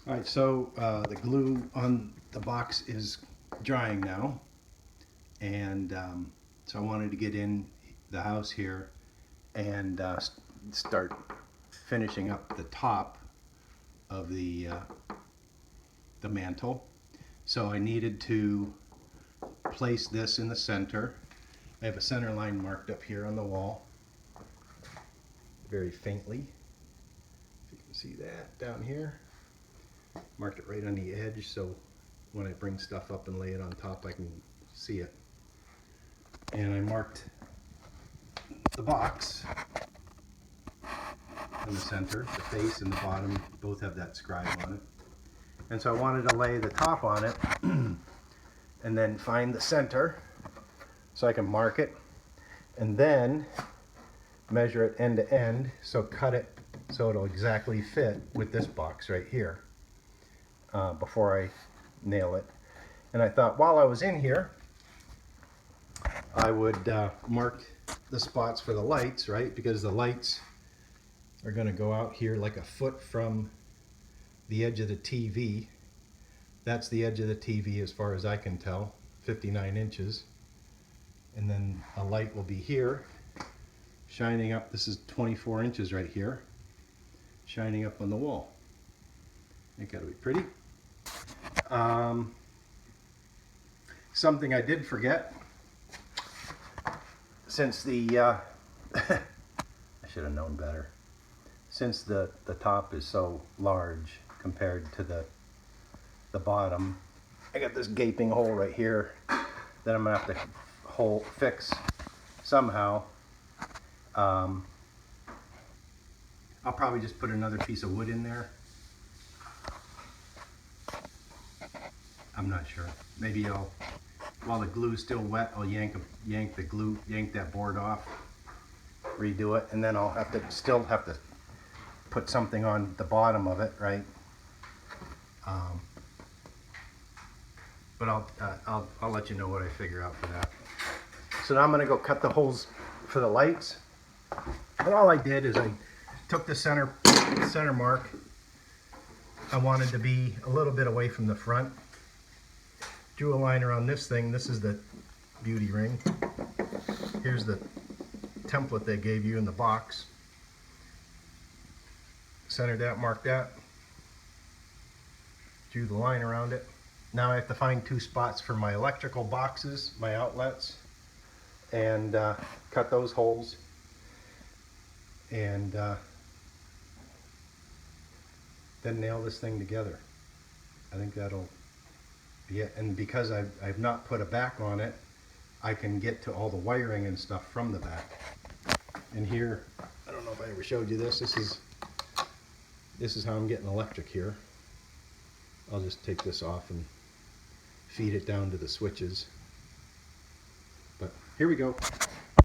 All right, so the glue on the box is drying now, and so I wanted to get in the house here and start finishing up the top of the mantle. So I needed to place this in the center. I have a center line marked up here on the wall, very faintly. If you can see that down here. Marked it right on the edge, so when I bring stuff up and lay it on top, I can see it. And I marked the box in the center. The face and the bottom both have that scribe on it. And so I wanted to lay the top on it and then find the center so I can mark it and then measure it end to end, so cut it so it'll exactly fit with this box right here. Before I nail it. And I thought while I was in here I would mark the spots for the lights, right? Because the lights are going to go out here like a foot from the edge of the TV. That's the edge of the TV as far as I can tell, 59 inches. And then a light will be here shining up. This is 24 inches right here, shining up on the wall. I think that'll be pretty. Something I did forget, since the I should have known better, since the top is so large compared to the bottom, I got this gaping hole right here that I'm gonna have to fix somehow. I'll probably just put another piece of wood in there. I'm not sure. Maybe while the glue's still wet, I'll yank that board off, redo it, and then I'll still have to put something on the bottom of it, right? But I'll let you know what I figure out for that. So now I'm gonna go cut the holes for the lights. And all I did is I took the center mark. I wanted to be a little bit away from the front. Drew a line around this thing. This is the beauty ring. Here's the template they gave you in the box. Centered that, marked that. Drew the line around it. Now I have to find two spots for my electrical boxes, my outlets, and cut those holes. And then nail this thing together. I think that'll be it. And because I've not put a back on it, I can get to all the wiring and stuff from the back. And here, I don't know if I ever showed you this. This is how I'm getting electric here. I'll just take this off and feed it down to the switches. But here we go.